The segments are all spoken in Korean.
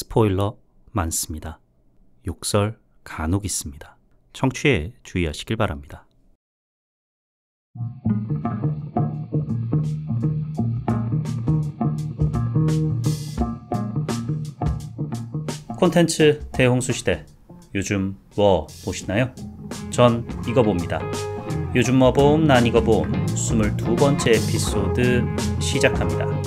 스포일러 많습니다. 욕설 간혹 있습니다. 청취에 주의하시길 바랍니다. 콘텐츠 대홍수 시대, 요즘 뭐 보시나요? 전 이거 봅니다. 요즘 뭐 봄, 난 이거 봄 22번째 에피소드 시작합니다.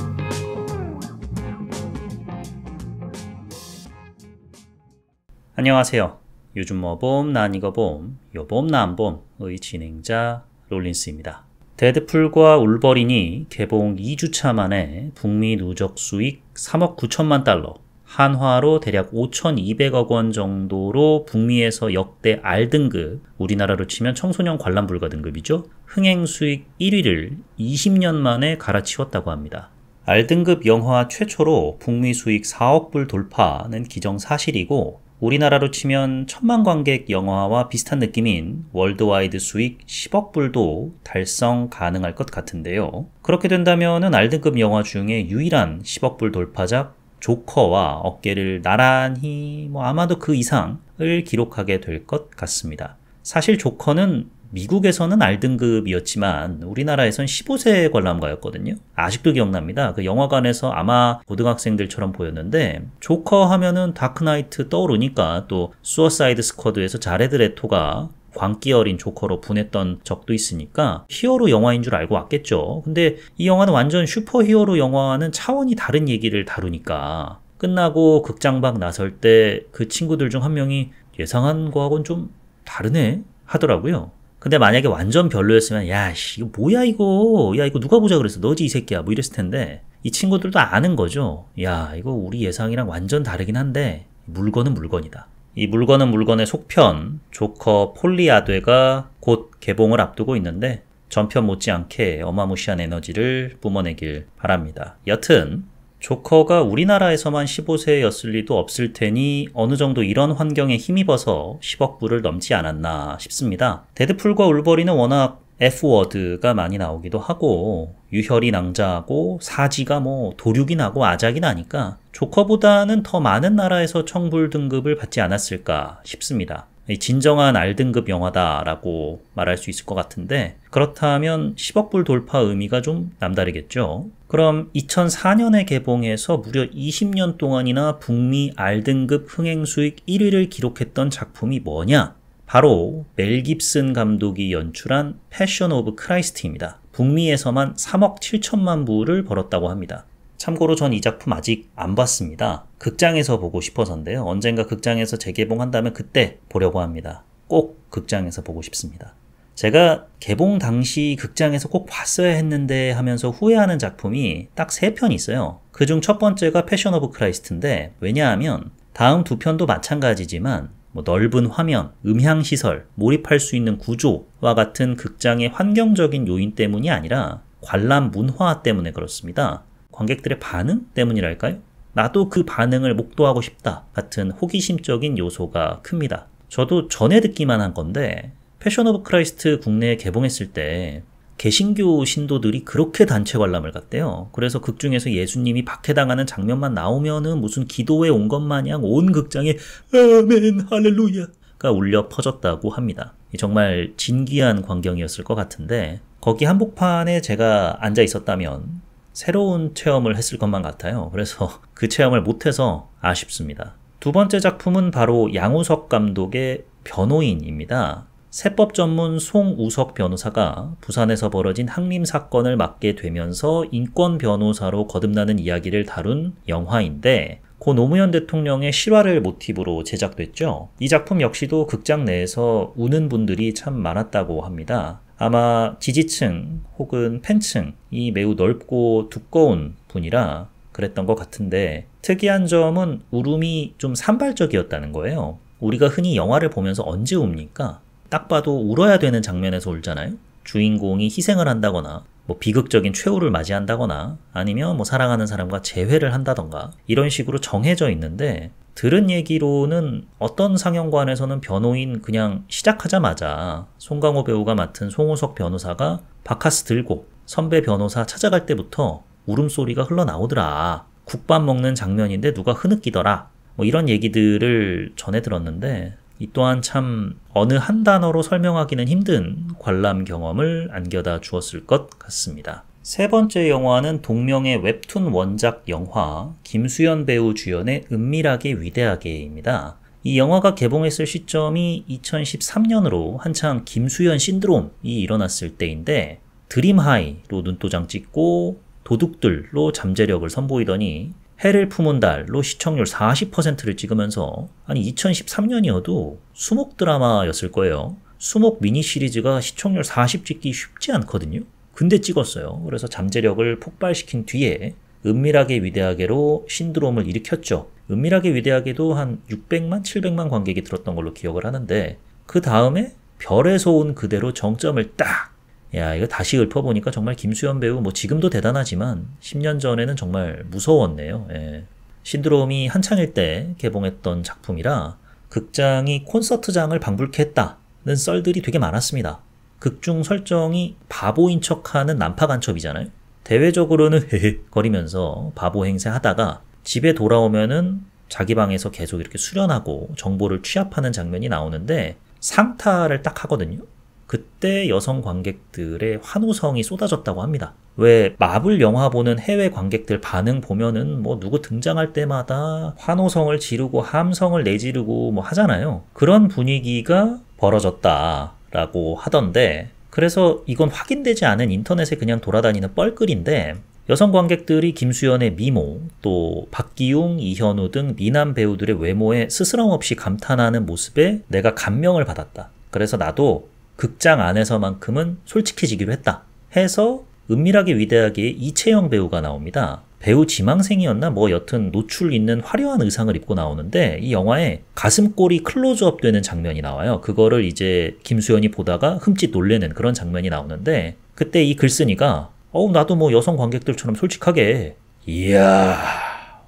안녕하세요. 요즘 뭐 봄, 난 이거 봄, 요봄 난 봄의 진행자 롤린스입니다. 데드풀과 울버린이 개봉 2주차 만에 북미 누적 수익 3억 9천만 달러, 한화로 대략 5,200억 원 정도로 북미에서 역대 R등급, 우리나라로 치면 청소년 관람 불가 등급이죠. 흥행 수익 1위를 20년 만에 갈아치웠다고 합니다. R등급 영화 최초로 북미 수익 4억 불 돌파는 기정사실이고, 우리나라로 치면 1,000만 관객 영화와 비슷한 느낌인 월드와이드 수익 10억 불도 달성 가능할 것 같은데요. 그렇게 된다면 R등급 영화 중에 유일한 10억 불 돌파작 조커와 어깨를 나란히 아마도 그 이상을 기록하게 될 것 같습니다. 사실 조커는 미국에서는 R등급이었지만 우리나라에선 15세 관람가였거든요. 아직도 기억납니다. 그 영화관에서 아마 고등학생들처럼 보였는데, 조커 하면은 다크나이트 떠오르니까 또 수어사이드 스쿼드에서 자레드 레토가 광기 어린 조커로 분했던 적도 있으니까 히어로 영화인 줄 알고 왔겠죠. 근데 이 영화는 완전 슈퍼히어로 영화는 차원이 다른 얘기를 다루니까 끝나고 극장 밖 나설 때 그 친구들 중 한 명이 예상한 거하고는 좀 다르네 하더라고요. 근데 만약에 완전 별로였으면 야씨 이거 뭐야 이거, 야 이거 누가 보자 그랬어, 너지 이 새끼야, 뭐 이랬을 텐데 이 친구들도 아는 거죠. 야 이거 우리 예상이랑 완전 다르긴 한데 물건은 물건이다. 이 물건은 물건의 속편 조커 폴리아되가 곧 개봉을 앞두고 있는데 전편 못지않게 어마무시한 에너지를 뿜어내길 바랍니다. 여튼 조커가 우리나라에서만 15세였을 리도 없을 테니 어느 정도 이런 환경에 힘입어서 10억 불을 넘지 않았나 싶습니다. 데드풀과 울버린은 워낙 F워드가 많이 나오기도 하고 유혈이 낭자하고 사지가 도륙이 나고 아작이 나니까 조커보다는 더 많은 나라에서 청불 등급을 받지 않았을까 싶습니다. 진정한 R등급 영화다라고 말할 수 있을 것 같은데, 그렇다면 10억 불 돌파 의미가 좀 남다르겠죠. 그럼 2004년에 개봉해서 무려 20년 동안이나 북미 R등급 흥행 수익 1위를 기록했던 작품이 뭐냐? 바로 멜 깁슨 감독이 연출한 패션 오브 크라이스트입니다. 북미에서만 3억 7천만 불을 벌었다고 합니다. 참고로 전 이 작품 아직 안 봤습니다. 극장에서 보고 싶어서인데요. 언젠가 극장에서 재개봉한다면 그때 보려고 합니다. 꼭 극장에서 보고 싶습니다. 제가 개봉 당시 극장에서 꼭 봤어야 했는데 하면서 후회하는 작품이 딱 3편 있어요. 그중 첫 번째가 패션 오브 크라이스트인데, 왜냐하면 다음 2편도 마찬가지지만 넓은 화면, 음향시설, 몰입할 수 있는 구조와 같은 극장의 환경적인 요인 때문이 아니라 관람 문화 때문에 그렇습니다. 관객들의 반응 때문이랄까요? 나도 그 반응을 목도하고 싶다 같은 호기심적인 요소가 큽니다. 저도 전에 듣기만 한 건데 패션 오브 크라이스트 국내에 개봉했을 때 개신교 신도들이 그렇게 단체 관람을 갔대요. 그래서 극중에서 예수님이 박해당하는 장면만 나오면은 무슨 기도회 온 것 마냥 온 극장에 아멘 할렐루야가 울려 퍼졌다고 합니다. 정말 진귀한 광경이었을 것 같은데, 거기 한복판에 제가 앉아 있었다면 새로운 체험을 했을 것만 같아요. 그래서 그 체험을 못해서 아쉽습니다. 두 번째 작품은 바로 양우석 감독의 변호인입니다. 세법 전문 송우석 변호사가 부산에서 벌어진 항림 사건을 맡게 되면서 인권 변호사로 거듭나는 이야기를 다룬 영화인데, 고 노무현 대통령의 실화를 모티브로 제작됐죠. 이 작품 역시도 극장 내에서 우는 분들이 참 많았다고 합니다. 아마 지지층 혹은 팬층이 매우 넓고 두꺼운 분이라 그랬던 것 같은데, 특이한 점은 울음이 좀 산발적이었다는 거예요. 우리가 흔히 영화를 보면서 언제 웁니까? 딱 봐도 울어야 되는 장면에서 울잖아요. 주인공이 희생을 한다거나 비극적인 최후를 맞이한다거나 아니면 사랑하는 사람과 재회를 한다던가 이런 식으로 정해져 있는데, 들은 얘기로는 어떤 상영관에서는 변호인 그냥 시작하자마자 송강호 배우가 맡은 송우석 변호사가 바카스 들고 선배 변호사 찾아갈 때부터 울음소리가 흘러나오더라. 국밥 먹는 장면인데 누가 흐느끼더라. 뭐 이런 얘기들을 전해 들었는데 이 또한 참 어느 한 단어로 설명하기는 힘든 관람 경험을 안겨다 주었을 것 같습니다. 세 번째 영화는 동명의 웹툰 원작 영화 김수현 배우 주연의 은밀하게 위대하게입니다. 이 영화가 개봉했을 시점이 2013년으로 한창 김수현 신드롬이 일어났을 때인데 드림하이로 눈도장 찍고 도둑들로 잠재력을 선보이더니 해를 품은 달로 시청률 40%를 찍으면서 아니 2013년이어도 수목 드라마였을 거예요. 수목 미니 시리즈가 시청률 40 찍기 쉽지 않거든요. 근데 찍었어요. 그래서 잠재력을 폭발시킨 뒤에 은밀하게 위대하게로 신드롬을 일으켰죠. 은밀하게 위대하게도 한 600만, 700만 관객이 들었던 걸로 기억을 하는데 그 다음에 별에서 온 그대로 정점을 딱! 야, 이거 다시 읊어보니까 정말 김수현 배우 뭐 지금도 대단하지만 10년 전에는 정말 무서웠네요. 예. 신드롬이 한창일 때 개봉했던 작품이라 극장이 콘서트장을 방불케 했다는 썰들이 되게 많았습니다. 극중 설정이 바보인 척하는 난파 간첩이잖아요. 대외적으로는 헤헤 거리면서 바보 행세하다가 집에 돌아오면은 자기 방에서 계속 이렇게 수련하고 정보를 취합하는 장면이 나오는데 상타를 딱 하거든요. 그때 여성 관객들의 환호성이 쏟아졌다고 합니다. 왜 마블 영화 보는 해외 관객들 반응 보면은 뭐 누구 등장할 때마다 환호성을 지르고 함성을 내지르고 뭐 하잖아요. 그런 분위기가 벌어졌다라고 하던데 그래서 이건 확인되지 않은 인터넷에 그냥 돌아다니는 뻘글인데 여성 관객들이 김수현의 미모, 또 박기웅, 이현우 등 미남 배우들의 외모에 스스럼 없이 감탄하는 모습에 내가 감명을 받았다. 그래서 나도 극장 안에서만큼은 솔직해지기로 했다. 해서 은밀하게 위대하게 이채영 배우가 나옵니다. 배우 지망생이었나 뭐 여튼 노출 있는 화려한 의상을 입고 나오는데 이 영화에 가슴골이 클로즈업 되는 장면이 나와요. 그거를 이제 김수현이 보다가 흠칫 놀래는 그런 장면이 나오는데 그때 이 글쓴이가 나도 뭐 여성 관객들처럼 솔직하게 이야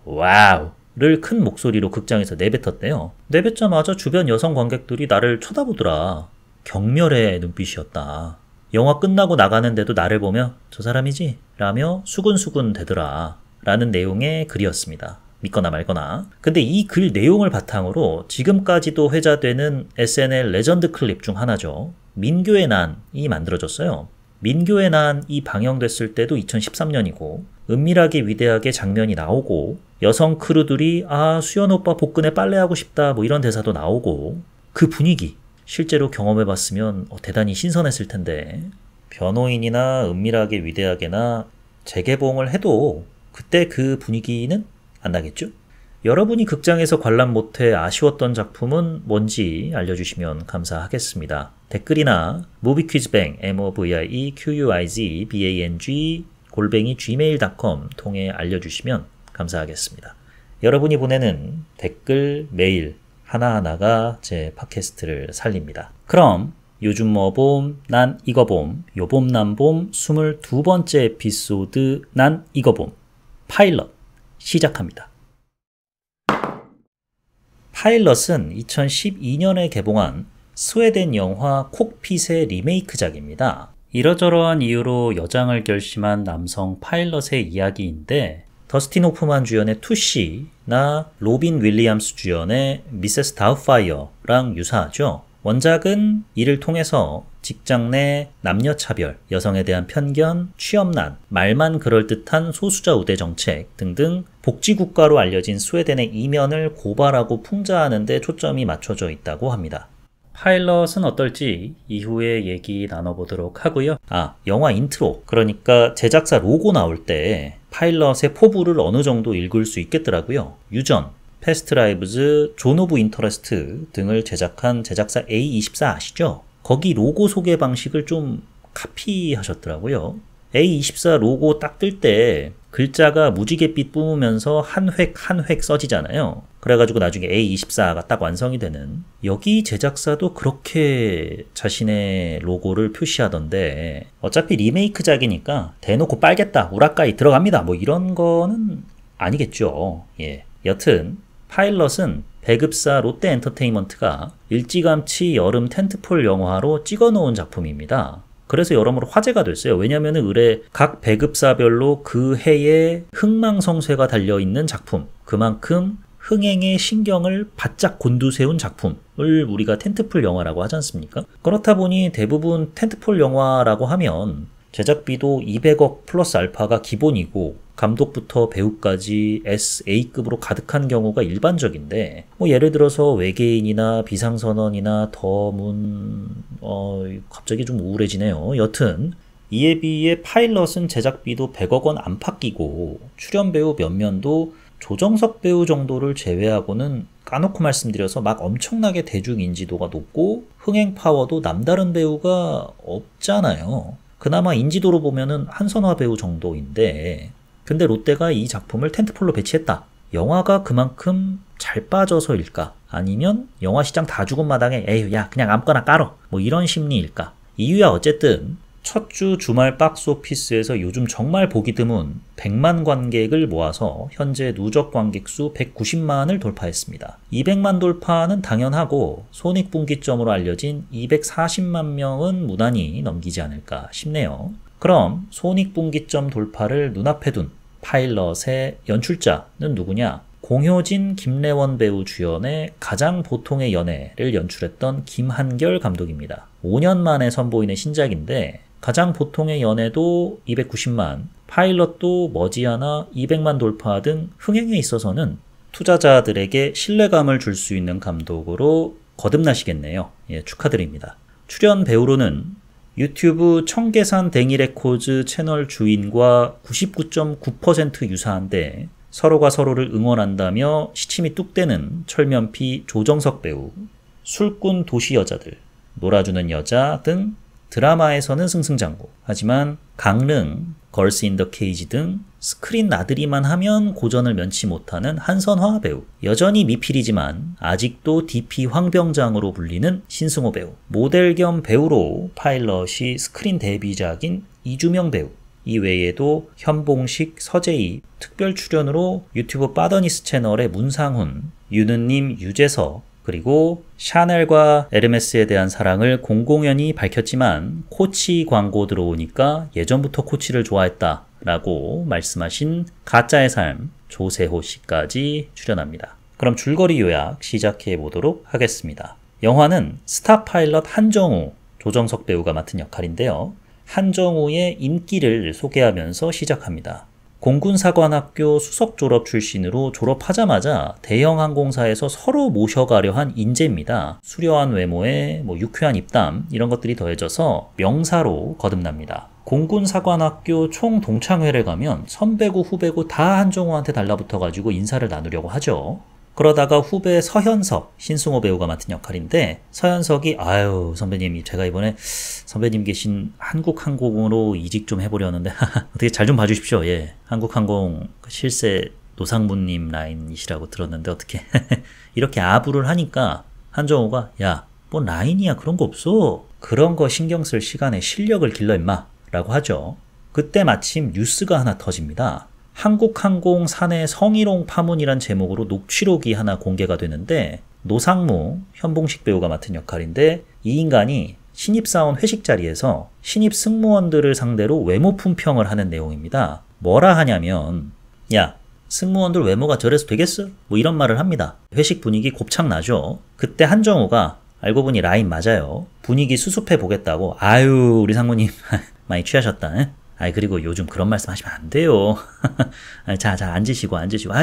와우 를 큰 목소리로 극장에서 내뱉었대요. 내뱉자마자 주변 여성 관객들이 나를 쳐다보더라. 경멸의 눈빛이었다. 영화 끝나고 나가는데도 나를 보며 저 사람이지? 라며 수근수근 대더라. 라는 내용의 글이었습니다. 믿거나 말거나. 근데 이 글 내용을 바탕으로 지금까지도 회자되는 SNL 레전드 클립 중 하나죠. 민교의 난이 만들어졌어요. 민교의 난이 방영됐을 때도 2013년이고 은밀하게 위대하게 장면이 나오고 여성 크루들이 수연 오빠 복근에 빨래하고 싶다 뭐 이런 대사도 나오고 그 분위기 실제로 경험해봤으면 대단히 신선했을 텐데 변호인이나 은밀하게 위대하게나 재개봉을 해도 그때 그 분위기는 안 나겠죠? 여러분이 극장에서 관람 못해 아쉬웠던 작품은 뭔지 알려주시면 감사하겠습니다. 댓글이나 moviequizbang moviequizbang @gmail.com 통해 알려주시면 감사하겠습니다. 여러분이 보내는 댓글, 메일 하나하나가 제 팟캐스트를 살립니다. 그럼 요즘 뭐 봄, 난 이거 봄, 요봄 난 봄 22번째 에피소드 난 이거 봄 파일럿 시작합니다. 파일럿은 2012년에 개봉한 스웨덴 영화 콕핏의 리메이크작입니다. 이러저러한 이유로 여장을 결심한 남성 파일럿의 이야기인데 더스틴 호프만 주연의 투시나 로빈 윌리엄스 주연의 미세스 다우파이어랑 유사하죠. 원작은 이를 통해서 직장 내 남녀차별, 여성에 대한 편견, 취업난, 말만 그럴듯한 소수자 우대 정책 등등 복지국가로 알려진 스웨덴의 이면을 고발하고 풍자하는 데 초점이 맞춰져 있다고 합니다. 파일럿은 어떨지 이후에 얘기 나눠보도록 하고요. 영화 인트로, 그러니까 제작사 로고 나올 때 파일럿의 포부를 어느 정도 읽을 수 있겠더라고요. 유전, 패스트 라이브즈, 존 오브 인터레스트 등을 제작한 제작사 A24 아시죠? 거기 로고 소개 방식을 좀 카피하셨더라고요. A24 로고 딱 뜰 때 글자가 무지갯빛 뿜으면서 한 획 한 획 써지잖아요. 그래가지고 나중에 A24가 딱 완성이 되는, 여기 제작사도 그렇게 자신의 로고를 표시하던데 어차피 리메이크작이니까 대놓고 빨겠다, 우라카이 들어갑니다 뭐 이런 거는 아니겠죠. 여튼 파일럿은 배급사 롯데엔터테인먼트가 일찌감치 여름 텐트폴 영화로 찍어놓은 작품입니다. 그래서 여러모로 화제가 됐어요. 왜냐하면 의뢰 각 배급사별로 그 해에 흥망성쇠가 달려있는 작품, 그만큼 흥행의 신경을 바짝 곤두세운 작품을 우리가 텐트폴 영화라고 하지 않습니까? 그렇다 보니 대부분 텐트폴 영화라고 하면 제작비도 200억 플러스 알파가 기본이고 감독부터 배우까지 SA급으로 가득한 경우가 일반적인데 뭐 예를 들어서 외계인이나 비상선언이나 더문 갑자기 좀 우울해지네요. 여튼 이에 비해 파일럿은 제작비도 100억 원 안팎 끼고 출연 배우 몇면도 조정석 배우 정도를 제외하고는 까놓고 말씀드려서 막 엄청나게 대중 인지도가 높고 흥행 파워도 남다른 배우가 없잖아요. 그나마 인지도로 보면은 한선화 배우 정도인데 근데 롯데가 이 작품을 텐트폴로 배치했다. 영화가 그만큼 잘 빠져서일까? 아니면 영화 시장 다 죽은 마당에 에휴 야 그냥 아무거나 깔어 뭐 이런 심리일까? 이유야 어쨌든 첫 주 주말 박스오피스에서 요즘 정말 보기 드문 100만 관객을 모아서 현재 누적 관객 수 190만을 돌파했습니다. 200만 돌파는 당연하고 손익분기점으로 알려진 240만 명은 무난히 넘기지 않을까 싶네요. 그럼 손익분기점 돌파를 눈앞에 둔 파일럿의 연출자는 누구냐? 공효진, 김래원 배우 주연의 가장 보통의 연애를 연출했던 김한결 감독입니다. 5년 만에 선보이는 신작인데 가장 보통의 연애도 290만, 파일럿도 머지않아 200만 돌파 등 흥행에 있어서는 투자자들에게 신뢰감을 줄 수 있는 감독으로 거듭나시겠네요. 예, 축하드립니다. 출연 배우로는 유튜브 청계산 댕이레코즈 채널 주인과 99.9% 유사한데 서로가 서로를 응원한다며 시침이 뚝 떼는 철면피 조정석 배우, 술꾼 도시 여자들, 놀아주는 여자 등 드라마에서는 승승장구. 하지만 강릉, 걸스 인 더 케이지 등 스크린 나들이만 하면 고전을 면치 못하는 한선화 배우. 여전히 미필이지만 아직도 DP 황병장으로 불리는 신승호 배우. 모델 겸 배우로 파일럿이 스크린 데뷔작인 이주명 배우. 이 외에도 현봉식, 서재희 특별 출연으로 유튜브 빠더니스 채널의 문상훈, 유느님, 유재석, 그리고 샤넬과 에르메스에 대한 사랑을 공공연히 밝혔지만 코치 광고 들어오니까 예전부터 코치를 좋아했다 라고 말씀하신 가짜의 삶 조세호 씨까지 출연합니다. 그럼 줄거리 요약 시작해 보도록 하겠습니다. 영화는 스타 파일럿 한정우, 조정석 배우가 맡은 역할인데요. 한정우의 인기를 소개하면서 시작합니다. 공군사관학교 수석 졸업 출신으로 졸업하자마자 대형 항공사에서 서로 모셔가려 한 인재입니다. 수려한 외모에 유쾌한 입담 이런 것들이 더해져서 명사로 거듭납니다. 공군사관학교 총 동창회를 가면 선배고 후배고 다 한정우한테 달라붙어가지고 인사를 나누려고 하죠. 그러다가 후배 서현석, 신승호 배우가 맡은 역할인데 서현석이 아유 선배님 제가 이번에 선배님 계신 한국항공으로 이직 좀 해보려는데 어떻게 잘 좀 봐주십시오. 예, 한국항공 실세 노상무님 라인이시라고 들었는데 어떻게 이렇게 아부를 하니까 한정우가 야 뭐 라인이야 그런 거 없어. 그런 거 신경 쓸 시간에 실력을 길러 임마 라고 하죠. 그때 마침 뉴스가 하나 터집니다. 한국항공 사내 성희롱 파문이란 제목으로 녹취록이 하나 공개가 되는데 노상무, 현봉식 배우가 맡은 역할인데 이 인간이 신입사원 회식 자리에서 신입 승무원들을 상대로 외모 품평을 하는 내용입니다. 뭐라 하냐면 야 승무원들 외모가 저래서 되겠어? 뭐 이런 말을 합니다. 회식 분위기 곱창 나죠. 그때 한정우가 알고 보니 라인 맞아요. 분위기 수습해 보겠다고 아유 우리 상무님 많이 취하셨다. 에? 아이 그리고 요즘 그런 말씀 하시면 안 돼요. 자 앉으시고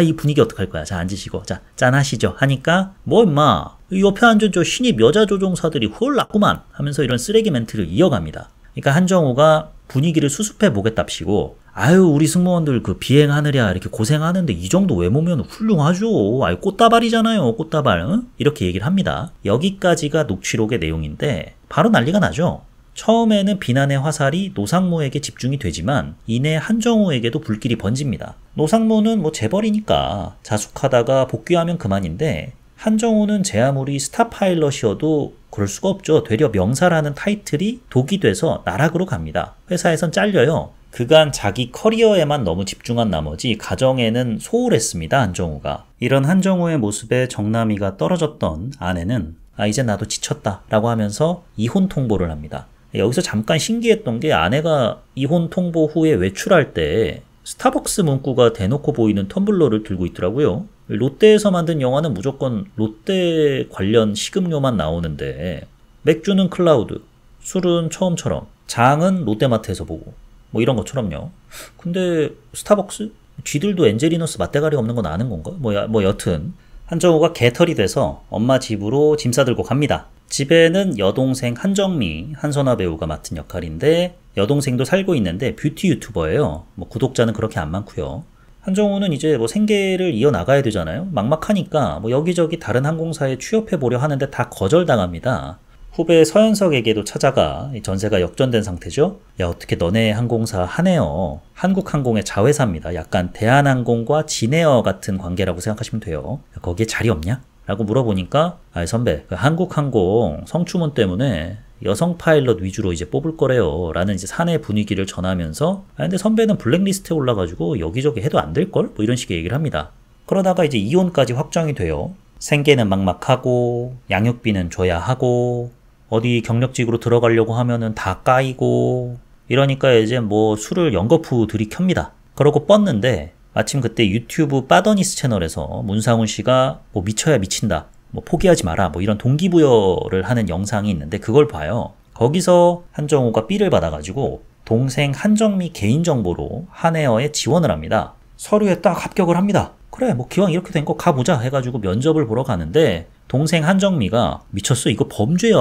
이 분위기 어떡할 거야. 자 앉으시고 자 짠하시죠 하니까 뭐 임마 옆에 앉은 저 신입 여자 조종사들이 홀 났구만 하면서 이런 쓰레기 멘트를 이어갑니다. 그러니까 한정우가 분위기를 수습해 보겠답시고 아유 우리 승무원들 그 비행하느랴 이렇게 고생하는데 이 정도 외모면 훌륭하죠. 아유 꽃다발이잖아요 꽃다발. 응? 이렇게 얘기를 합니다. 여기까지가 녹취록의 내용인데 바로 난리가 나죠. 처음에는 비난의 화살이 노상무에게 집중이 되지만 이내 한정우에게도 불길이 번집니다. 노상무는 재벌이니까 자숙하다가 복귀하면 그만인데 한정우는 제 아무리 스타 파일럿이어도 그럴 수가 없죠. 되려 명사라는 타이틀이 독이 돼서 나락으로 갑니다. 회사에선 잘려요. 그간 자기 커리어에만 너무 집중한 나머지 가정에는 소홀했습니다. 한정우가. 이런 한정우의 모습에 정남이가 떨어졌던 아내는 이제 나도 지쳤다 라고 하면서 이혼 통보를 합니다. 여기서 잠깐 신기했던 게 아내가 이혼 통보 후에 외출할 때 스타벅스 문구가 대놓고 보이는 텀블러를 들고 있더라고요. 롯데에서 만든 영화는 무조건 롯데 관련 식음료만 나오는데 맥주는 클라우드, 술은 처음처럼, 장은 롯데마트에서 보고 뭐 이런 것처럼요. 근데 스타벅스? 쥐들도 엔젤리너스 맛대가리 없는 건 아는 건가? 뭐 여튼 한정우가 개털이 돼서 엄마 집으로 짐 싸들고 갑니다. 집에는 여동생 한정미, 한선화 배우가 맡은 역할인데 여동생도 살고 있는데 뷰티 유튜버예요. 뭐 구독자는 그렇게 안 많고요. 한정우는 이제 뭐 생계를 이어나가야 되잖아요. 막막하니까 뭐 여기저기 다른 항공사에 취업해 보려 하는데 다 거절당합니다. 후배 서현석에게도 찾아가 전세가 역전된 상태죠. 야, 어떻게 너네 항공사 하네요. 한국항공의 자회사입니다. 약간 대한항공과 진에어 같은 관계라고 생각하시면 돼요. 거기에 자리 없냐? 라고 물어보니까 선배, 그 한국항공 성추문 때문에 여성 파일럿 위주로 이제 뽑을 거래요. 라는 이제 사내 분위기를 전하면서 근데 선배는 블랙리스트에 올라가지고 여기저기 해도 안 될걸? 뭐 이런 식의 얘기를 합니다. 그러다가 이제 이혼까지 확정이 돼요. 생계는 막막하고 양육비는 줘야 하고 어디 경력직으로 들어가려고 하면은 다 까이고 이러니까 이제 뭐 술을 연거푸 들이켭니다. 그러고 뻗는데 마침 그때 유튜브 빠더니스 채널에서 문상훈 씨가 뭐 미쳐야 미친다, 뭐 포기하지 마라, 뭐 이런 동기부여를 하는 영상이 있는데 그걸 봐요. 거기서 한정우가 삐를 받아가지고 동생 한정미 개인정보로 한에어에 지원을 합니다. 서류에 딱 합격을 합니다. 그래, 뭐 기왕 이렇게 된 거 가보자 해가지고 면접을 보러 가는데 동생 한정미가 미쳤어, 이거 범죄야,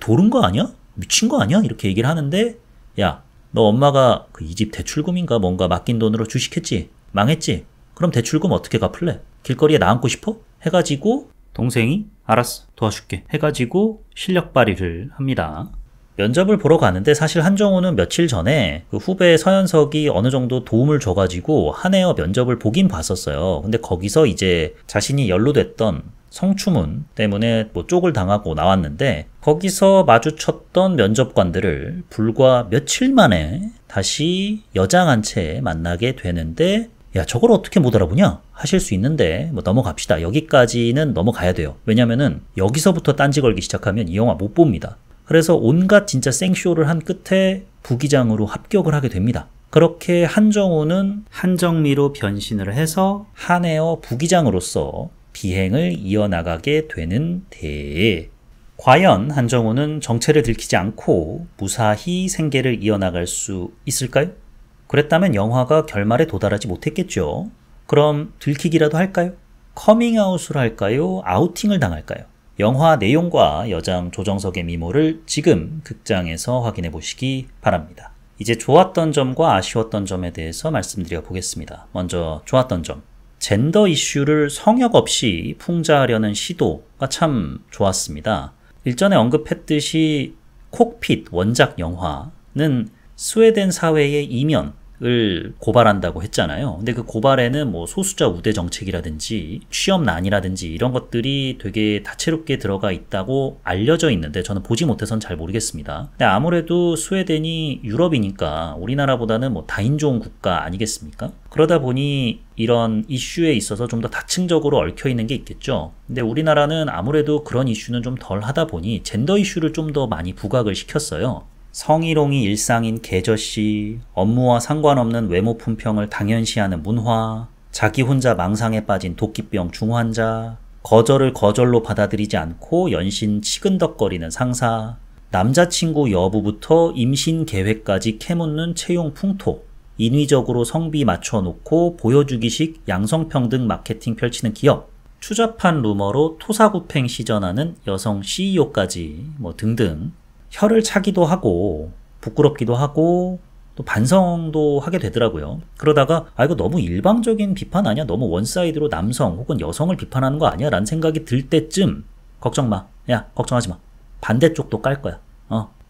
도른 거 아니야? 미친 거 아니야? 이렇게 얘기를 하는데 야, 너 엄마가 그 이 집 대출금인가 뭔가 맡긴 돈으로 주식했지? 망했지? 그럼 대출금 어떻게 갚을래? 길거리에 나앉고 싶어? 해가지고 동생이 알았어, 도와줄게 해가지고 실력 발휘를 합니다. 면접을 보러 가는데 사실 한정우는 며칠 전에 그 후배 서현석이 어느 정도 도움을 줘가지고 한에어 면접을 보긴 봤었어요. 근데 거기서 이제 자신이 연루됐던 성추문 때문에 뭐 쪽을 당하고 나왔는데 거기서 마주쳤던 면접관들을 불과 며칠 만에 다시 여장한 채 만나게 되는데 야, 저걸 어떻게 못 알아보냐? 하실 수 있는데 뭐 넘어갑시다. 여기까지는 넘어가야 돼요. 왜냐면은 여기서부터 딴지 걸기 시작하면 이 영화 못 봅니다. 그래서 온갖 진짜 생쇼를 한 끝에 부기장으로 합격을 하게 됩니다. 그렇게 한정우는 한정미로 변신을 해서 한에어 부기장으로서 비행을 이어나가게 되는 데에 과연 한정우는 정체를 들키지 않고 무사히 생계를 이어나갈 수 있을까요? 그랬다면 영화가 결말에 도달하지 못했겠죠. 그럼 들키기라도 할까요? 커밍아웃을 할까요? 아우팅을 당할까요? 영화 내용과 여장 조정석의 미모를 지금 극장에서 확인해 보시기 바랍니다. 이제 좋았던 점과 아쉬웠던 점에 대해서 말씀드려 보겠습니다. 먼저 좋았던 점. 젠더 이슈를 성역 없이 풍자하려는 시도가 참 좋았습니다. 일전에 언급했듯이 콕핏 원작 영화는 스웨덴 사회의 이면을 고발한다고 했잖아요. 근데 그 고발에는 뭐 소수자 우대 정책이라든지 취업난이라든지 이런 것들이 되게 다채롭게 들어가 있다고 알려져 있는데 저는 보지 못해서는 잘 모르겠습니다. 근데 아무래도 스웨덴이 유럽이니까 우리나라보다는 뭐 다인종 국가 아니겠습니까? 그러다 보니 이런 이슈에 있어서 좀 더 다층적으로 얽혀 있는 게 있겠죠. 근데 우리나라는 아무래도 그런 이슈는 좀 덜 하다 보니 젠더 이슈를 좀 더 많이 부각을 시켰어요. 성희롱이 일상인 계저씨, 업무와 상관없는 외모 품평을 당연시하는 문화, 자기 혼자 망상에 빠진 도끼병 중환자, 거절을 거절로 받아들이지 않고 연신 치근덕거리는 상사, 남자친구 여부부터 임신 계획까지 캐묻는 채용 풍토, 인위적으로 성비 맞춰놓고 보여주기식 양성평등 마케팅 펼치는 기업, 추잡한 루머로 토사구팽 시전하는 여성 CEO까지 뭐 등등 혀를 차기도 하고 부끄럽기도 하고 또 반성도 하게 되더라고요. 그러다가 이거 너무 일방적인 비판 아니야? 너무 원사이드로 남성 혹은 여성을 비판하는 거 아니야? 라는 생각이 들 때쯤 걱정 마. 야, 걱정하지 마. 반대쪽도 깔 거야.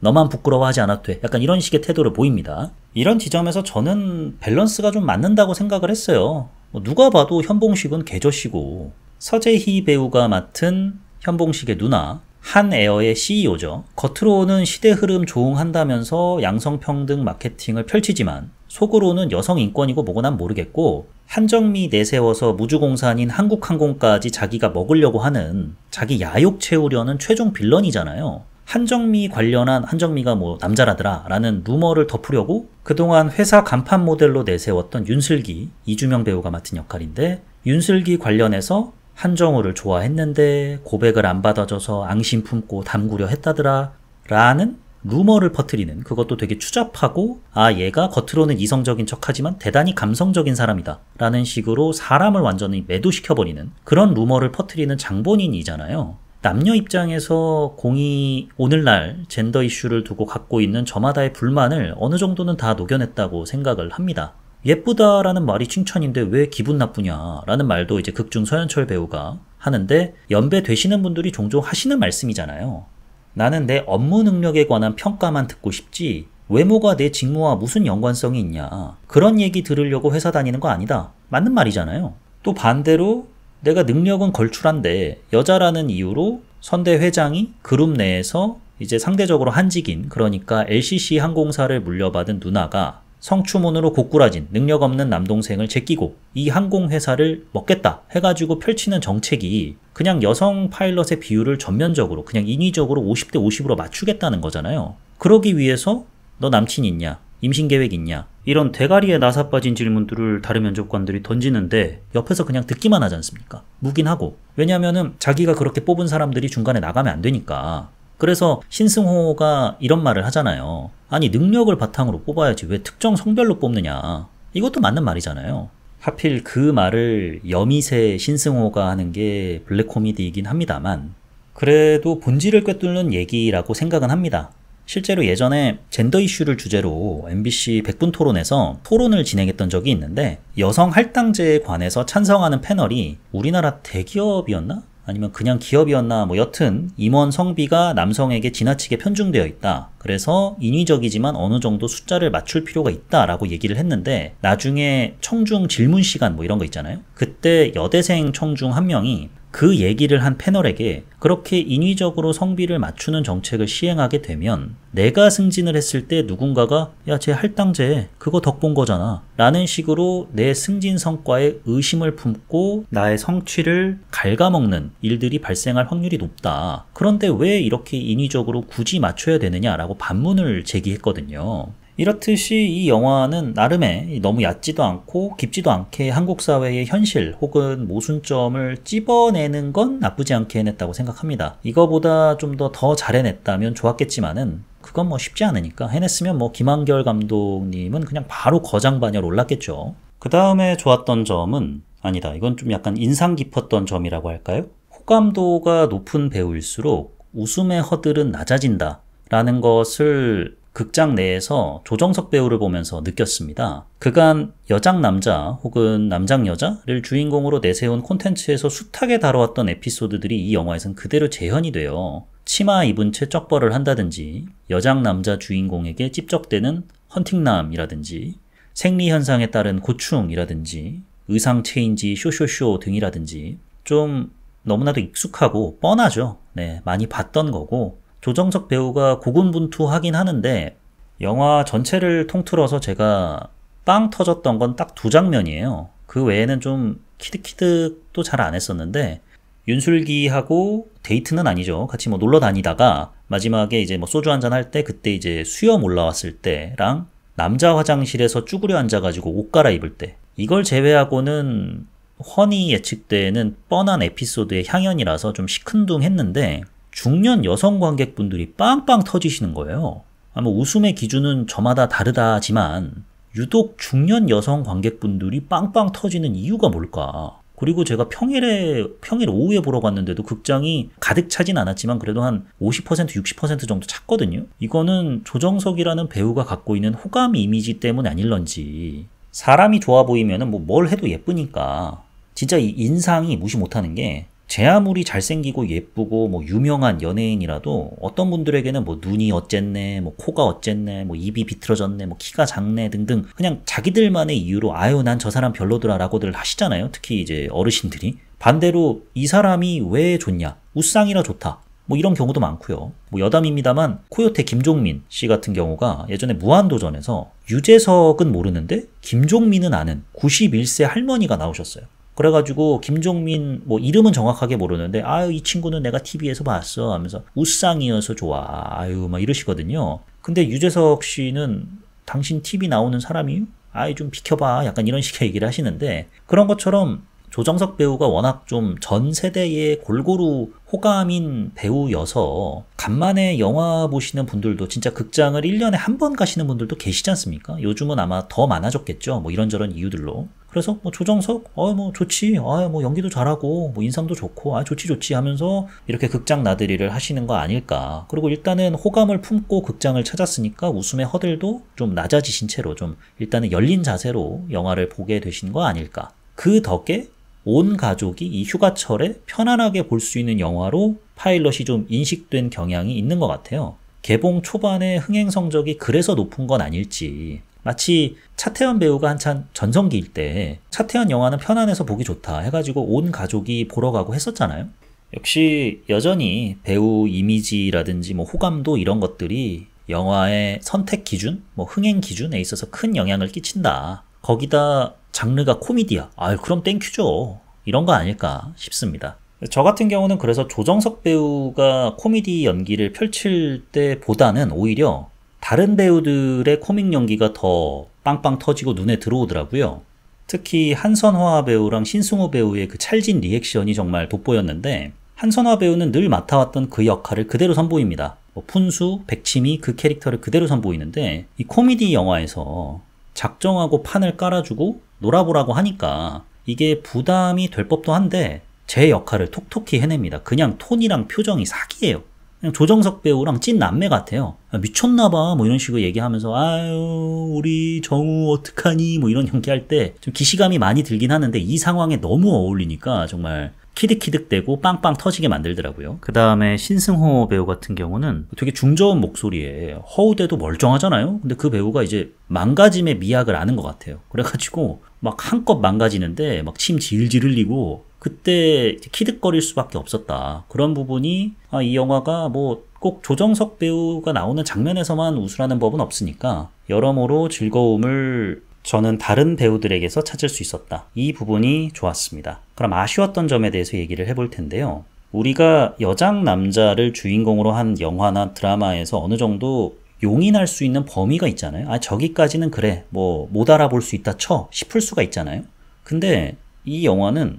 너만 부끄러워하지 않아도 돼. 약간 이런 식의 태도를 보입니다. 이런 지점에서 저는 밸런스가 좀 맞는다고 생각을 했어요. 누가 봐도 현봉식은 계저씨고 서재희 배우가 맡은 현봉식의 누나 한에어의 CEO죠. 겉으로는 시대 흐름 조응한다면서 양성평등 마케팅을 펼치지만 속으로는 여성 인권이고 뭐고 난 모르겠고 한정미 내세워서 무주공산인 한국항공까지 자기가 먹으려고 하는 자기 야욕 채우려는 최종 빌런이잖아요. 한정미 관련한 한정미가 뭐 남자라더라 라는 루머를 덮으려고 그동안 회사 간판 모델로 내세웠던 윤슬기, 이주명 배우가 맡은 역할인데 윤슬기 관련해서 한정우를 좋아했는데 고백을 안 받아줘서 앙심 품고 담그려 했다더라 라는 루머를 퍼뜨리는, 그것도 되게 추잡하고 얘가 겉으로는 이성적인 척하지만 대단히 감성적인 사람이다 라는 식으로 사람을 완전히 매도시켜버리는 그런 루머를 퍼뜨리는 장본인이잖아요. 남녀 입장에서 공이 오늘날 젠더 이슈를 두고 갖고 있는 저마다의 불만을 어느 정도는 다 녹여냈다고 생각을 합니다. 예쁘다라는 말이 칭찬인데 왜 기분 나쁘냐 라는 말도 이제 극중 서현철 배우가 하는데, 연배 되시는 분들이 종종 하시는 말씀이잖아요. 나는 내 업무 능력에 관한 평가만 듣고 싶지 외모가 내 직무와 무슨 연관성이 있냐, 그런 얘기 들으려고 회사 다니는 거 아니다. 맞는 말이잖아요. 또 반대로 내가 능력은 걸출한데 여자라는 이유로 선대 회장이 그룹 내에서 이제 상대적으로 한직인, 그러니까 LCC 항공사를 물려받은 누나가 성추문으로 고꾸라진 능력 없는 남동생을 제끼고 이 항공회사를 먹겠다 해가지고 펼치는 정책이 그냥 여성 파일럿의 비율을 전면적으로 그냥 인위적으로 50대 50으로 맞추겠다는 거잖아요. 그러기 위해서 너 남친 있냐? 임신 계획 있냐? 이런 대가리에 나사 빠진 질문들을 다른 면접관들이 던지는데 옆에서 그냥 듣기만 하지 않습니까? 묵인하고. 왜냐면은 자기가 그렇게 뽑은 사람들이 중간에 나가면 안 되니까. 그래서 신승호가 이런 말을 하잖아요. 아니 능력을 바탕으로 뽑아야지 왜 특정 성별로 뽑느냐. 이것도 맞는 말이잖아요. 하필 그 말을 여미새 신승호가 하는 게 블랙 코미디이긴 합니다만 그래도 본질을 꿰뚫는 얘기라고 생각은 합니다. 실제로 예전에 젠더 이슈를 주제로 MBC 100분 토론에서 토론을 진행했던 적이 있는데, 여성 할당제에 관해서 찬성하는 패널이 우리나라 대기업이었나? 아니면 그냥 기업이었나? 여튼 임원 성비가 남성에게 지나치게 편중되어 있다. 그래서 인위적이지만 어느 정도 숫자를 맞출 필요가 있다라고 얘기를 했는데, 나중에 청중 질문 시간 이런 거 있잖아요. 그때 여대생 청중 한 명이 그 얘기를 한 패널에게 그렇게 인위적으로 성비를 맞추는 정책을 시행하게 되면 내가 승진을 했을 때 누군가가 야, 쟤 할당제 그거 덕본 거잖아 라는 식으로 내 승진 성과에 의심을 품고 나의 성취를 갉아먹는 일들이 발생할 확률이 높다. 그런데 왜 이렇게 인위적으로 굳이 맞춰야 되느냐라고 반문을 제기했거든요. 이렇듯이 이 영화는 나름의 너무 얕지도 않고 깊지도 않게 한국 사회의 현실 혹은 모순점을 찝어내는 건 나쁘지 않게 해냈다고 생각합니다. 이거보다 좀 더 잘 해냈다면 좋았겠지만은 그건 쉽지 않으니까, 해냈으면 김한결 감독님은 그냥 바로 거장반열 올랐겠죠. 그 다음에 좋았던 점은, 아니다, 이건 좀 약간 인상 깊었던 점이라고 할까요? 호감도가 높은 배우일수록 웃음의 허들은 낮아진다 라는 것을 극장 내에서 조정석 배우를 보면서 느꼈습니다. 그간 여장 남자 혹은 남장 여자를 주인공으로 내세운 콘텐츠에서 숱하게 다뤄왔던 에피소드들이 이 영화에선 그대로 재현이 돼요. 치마 입은 채 쩍벌을 한다든지, 여장 남자 주인공에게 찝적대는 헌팅남이라든지, 생리현상에 따른 고충이라든지, 의상 체인지 쇼쇼쇼 등이라든지 좀 너무나도 익숙하고 뻔하죠. 네, 많이 봤던 거고, 조정석 배우가 고군분투하긴 하는데 영화 전체를 통틀어서 제가 빵 터졌던 건 딱 2장면이에요. 그 외에는 좀 키득키득도 잘 안 했었는데, 윤슬기하고 데이트는 아니죠. 같이 놀러 다니다가 마지막에 이제 소주 한잔 할 때, 그때 이제 수염 올라왔을 때랑 남자 화장실에서 쭈그려 앉아가지고 옷 갈아입을 때, 이걸 제외하고는 훤히 예측되는 뻔한 에피소드의 향연이라서 좀 시큰둥했는데 중년 여성 관객분들이 빵빵 터지시는 거예요. 웃음의 기준은 저마다 다르다지만 유독 중년 여성 관객분들이 빵빵 터지는 이유가 뭘까? 그리고 제가 평일 오후에 보러 갔는데도 극장이 가득 차진 않았지만 그래도 한 50%, 60% 정도 찼거든요. 이거는 조정석이라는 배우가 갖고 있는 호감 이미지 때문 아닐런지. 사람이 좋아 보이면 뭘 해도 예쁘니까. 진짜 이 인상이 무시 못하는 게, 제 아무리 잘생기고 예쁘고 유명한 연예인이라도 어떤 분들에게는 눈이 어쨌네, 코가 어쨌네, 입이 비틀어졌네, 키가 작네 등등 그냥 자기들만의 이유로 아유 난 저 사람 별로더라 라고들 하시잖아요. 특히 이제 어르신들이. 반대로 이 사람이 왜 좋냐, 웃상이라 좋다, 이런 경우도 많고요. 여담입니다만 코요태 김종민 씨 같은 경우가 예전에 무한도전에서 유재석은 모르는데 김종민은 아는 91세 할머니가 나오셨어요. 그래가지고 김종민 이름은 정확하게 모르는데 아유 이 친구는 내가 TV에서 봤어 하면서 웃상이어서 좋아 아유 이러시거든요. 근데 유재석 씨는 당신 TV 나오는 사람이 아유 좀 비켜봐 약간 이런 식의 얘기를 하시는데, 그런 것처럼 조정석 배우가 워낙 좀 전 세대에 골고루 호감인 배우여서 간만에 영화 보시는 분들도 진짜 극장을 1년에 한 번 가시는 분들도 계시지 않습니까? 요즘은 아마 더 많아졌겠죠. 뭐 이런저런 이유들로. 그래서 뭐 조정석, 뭐 좋지. 뭐 연기도 잘하고, 뭐 인상도 좋고, 좋지 하면서 이렇게 극장 나들이를 하시는 거 아닐까. 그리고 일단은 호감을 품고 극장을 찾았으니까 웃음의 허들도 좀 낮아지신 채로 좀 일단은 열린 자세로 영화를 보게 되신 거 아닐까. 그 덕에 온 가족이 이 휴가철에 편안하게 볼 수 있는 영화로 파일럿이 좀 인식된 경향이 있는 것 같아요. 개봉 초반에 흥행 성적이 그래서 높은 건 아닐지. 마치 차태현 배우가 한참 전성기일 때 차태현 영화는 편안해서 보기 좋다 해가지고 온 가족이 보러 가고 했었잖아요. 역시 여전히 배우 이미지라든지 뭐 호감도 이런 것들이 영화의 선택 기준, 뭐 흥행 기준에 있어서 큰 영향을 끼친다. 거기다 장르가 코미디야. 그럼 땡큐죠. 이런 거 아닐까 싶습니다. 저 같은 경우는 그래서 조정석 배우가 코미디 연기를 펼칠 때보다는 오히려 다른 배우들의 코믹 연기가 더 빵빵 터지고 눈에 들어오더라고요. 특히 한선화 배우랑 신승우 배우의 그 찰진 리액션이 정말 돋보였는데 한선화 배우는 늘 맡아왔던 그 역할을 그대로 선보입니다. 푼수, 백치미 그 캐릭터를 그대로 선보이는데 이 코미디 영화에서 작정하고 판을 깔아주고 놀아보라고 하니까 이게 부담이 될 법도 한데 제 역할을 톡톡히 해냅니다. 그냥 톤이랑 표정이 사기예요. 그냥 조정석 배우랑 찐 남매 같아요. 미쳤나봐 뭐 이런 식으로 얘기하면서 아유 우리 정우 어떡하니 뭐 이런 연기할 때 좀 기시감이 많이 들긴 하는데 이 상황에 너무 어울리니까 정말 키득키득대고 빵빵 터지게 만들더라고요. 그 다음에 신승호 배우 같은 경우는 되게 중저음 목소리에 허우대도 멀쩡하잖아요. 근데 그 배우가 이제 망가짐의 미학을 아는 것 같아요. 그래가지고 막 한껏 망가지는데 막 침 질질 흘리고 그때 키득거릴 수밖에 없었다. 그런 부분이 이 영화가 뭐 꼭 조정석 배우가 나오는 장면에서만 웃으라는 법은 없으니까 여러모로 즐거움을 저는 다른 배우들에게서 찾을 수 있었다. 이 부분이 좋았습니다. 그럼 아쉬웠던 점에 대해서 얘기를 해볼 텐데요. 우리가 여장 남자를 주인공으로 한 영화나 드라마에서 어느 정도 용인할 수 있는 범위가 있잖아요. 저기까지는 그래 뭐 못 알아볼 수 있다 쳐 싶을 수가 있잖아요. 근데 이 영화는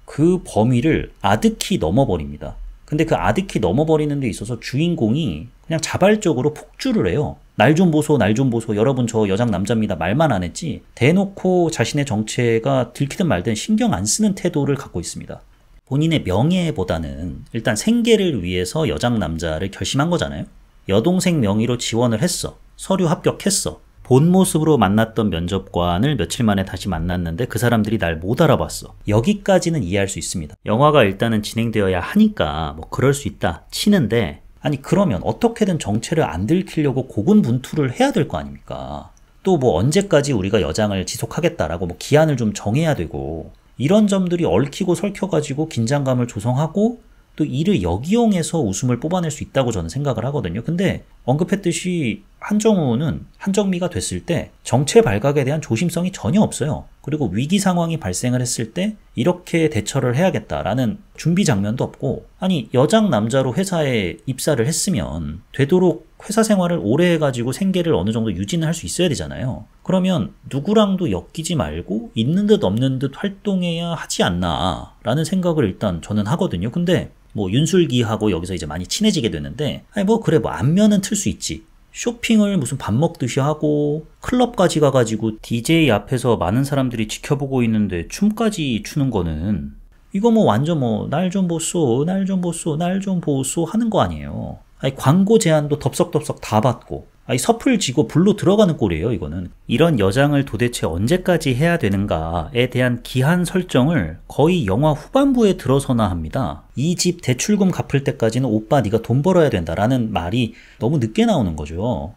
그 범위를 아득히 넘어버립니다. 근데 그 아득히 넘어버리는 데 있어서 주인공이 그냥 자발적으로 폭주를 해요. 날 좀 보소, 날 좀 보소, 여러분 저 여장 남자입니다. 말만 안 했지 대놓고 자신의 정체가 들키든 말든 신경 안 쓰는 태도를 갖고 있습니다. 본인의 명예보다는 일단 생계를 위해서 여장 남자를 결심한 거잖아요. 여동생 명의로 지원을 했어. 서류 합격했어. 본 모습으로 만났던 면접관을 며칠 만에 다시 만났는데 그 사람들이 날 못 알아봤어. 여기까지는 이해할 수 있습니다. 영화가 일단은 진행되어야 하니까 뭐 그럴 수 있다 치는데 그러면 어떻게든 정체를 안 들키려고 고군분투를 해야 될 거 아닙니까? 또 뭐 언제까지 우리가 여장을 지속하겠다라고 뭐 기한을 좀 정해야 되고 이런 점들이 얽히고 설켜가지고 긴장감을 조성하고 또 이를 역이용해서 웃음을 뽑아낼 수 있다고 저는 생각을 하거든요. 근데 언급했듯이 한정우는 한정미가 됐을 때 정체 발각에 대한 조심성이 전혀 없어요. 그리고 위기 상황이 발생을 했을 때 이렇게 대처를 해야겠다라는 준비 장면도 없고 여장 남자로 회사에 입사를 했으면 되도록 회사 생활을 오래 해가지고 생계를 어느 정도 유지는 할 수 있어야 되잖아요. 그러면 누구랑도 엮이지 말고 있는 듯 없는 듯 활동해야 하지 않나 라는 생각을 일단 저는 하거든요. 근데 뭐 윤술기하고 여기서 이제 많이 친해지게 되는데 그래 뭐 안면은 틀 수 있지. 쇼핑을 무슨 밥 먹듯이 하고 클럽까지 가가지고 DJ 앞에서 많은 사람들이 지켜보고 있는데 춤까지 추는 거는 이거 뭐 완전 뭐 날 좀 보소 날 좀 보소 날 좀 보소 하는 거 아니에요. 광고 제안도 덥석덥석 다 받고 섭을 지고 불로 들어가는 꼴이에요. 이거는 이런 여장을 도대체 언제까지 해야 되는가에 대한 기한 설정을 거의 영화 후반부에 들어서나 합니다. 이 집 대출금 갚을 때까지는 오빠 네가 돈 벌어야 된다라는 말이 너무 늦게 나오는 거죠.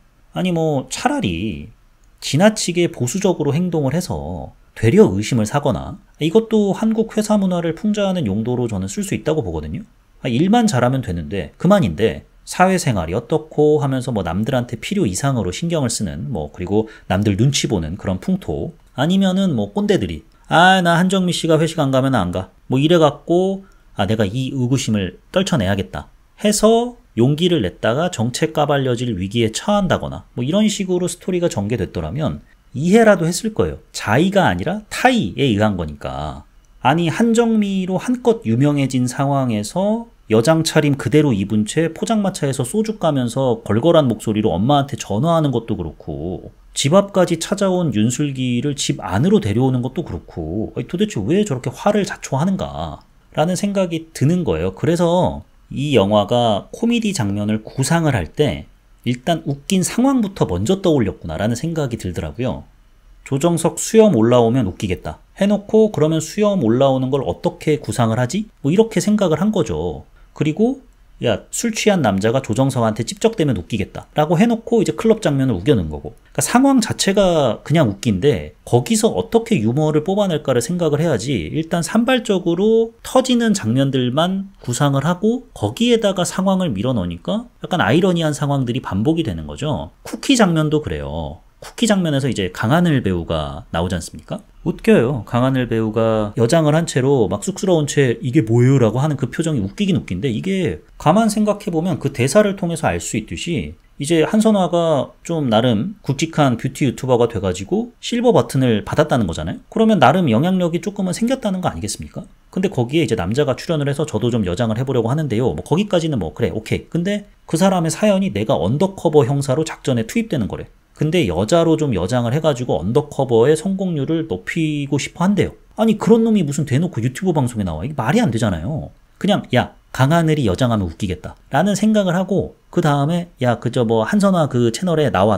뭐 차라리 지나치게 보수적으로 행동을 해서 되려 의심을 사거나 이것도 한국 회사 문화를 풍자하는 용도로 저는 쓸 수 있다고 보거든요. 일만 잘하면 되는데 그만인데 사회생활이 어떻고 하면서 뭐 남들한테 필요 이상으로 신경을 쓰는 그리고 남들 눈치 보는 그런 풍토 아니면은 뭐 꼰대들이 나 한정미 씨가 회식 안 가면 안 가 뭐 이래갖고 내가 이 의구심을 떨쳐내야겠다 해서 용기를 냈다가 정체 까발려질 위기에 처한다거나 뭐 이런 식으로 스토리가 전개됐더라면 이해라도 했을 거예요. 자의가 아니라 타의에 의한 거니까. 아니 한정미로 한껏 유명해진 상황에서 여장 차림 그대로 입은 채 포장마차에서 소주 까면서 걸걸한 목소리로 엄마한테 전화하는 것도 그렇고 집 앞까지 찾아온 윤슬기를 집 안으로 데려오는 것도 그렇고 도대체 왜 저렇게 화를 자초하는가 라는 생각이 드는 거예요. 그래서 이 영화가 코미디 장면을 구상을 할 때 일단 웃긴 상황부터 먼저 떠올렸구나 라는 생각이 들더라고요. 조정석 수염 올라오면 웃기겠다 해놓고 그러면 수염 올라오는 걸 어떻게 구상을 하지? 뭐 이렇게 생각을 한 거죠. 그리고 야, 술 취한 남자가 조정석한테 찝적대면 웃기겠다 라고 해놓고 이제 클럽 장면을 우겨낸 거고, 그러니까 상황 자체가 그냥 웃긴데 거기서 어떻게 유머를 뽑아낼까를 생각을 해야지 일단 산발적으로 터지는 장면들만 구상을 하고 거기에다가 상황을 밀어넣으니까 약간 아이러니한 상황들이 반복이 되는 거죠. 쿠키 장면도 그래요. 쿠키 장면에서 이제 강하늘 배우가 나오지 않습니까? 웃겨요. 강하늘 배우가 여장을 한 채로 막 쑥스러운 채 이게 뭐예요? 라고 하는 그 표정이 웃기긴 웃긴데 이게 가만 생각해보면 그 대사를 통해서 알 수 있듯이 이제 한선화가 좀 나름 굵직한 뷰티 유튜버가 돼가지고 실버 버튼을 받았다는 거잖아요. 그러면 나름 영향력이 조금은 생겼다는 거 아니겠습니까? 근데 거기에 이제 남자가 출연을 해서 저도 좀 여장을 해보려고 하는데요. 뭐 거기까지는 뭐 그래 오케이. 근데 그 사람의 사연이 내가 언더커버 형사로 작전에 투입되는 거래. 근데 여자로 좀 여장을 해가지고 언더커버의 성공률을 높이고 싶어 한대요. 아니 그런 놈이 무슨 대놓고 유튜브 방송에 나와. 이게 말이 안 되잖아요. 그냥 야 강하늘이 여장하면 웃기겠다 라는 생각을 하고 그 다음에 야 그저 뭐 한선화 그 채널에 나와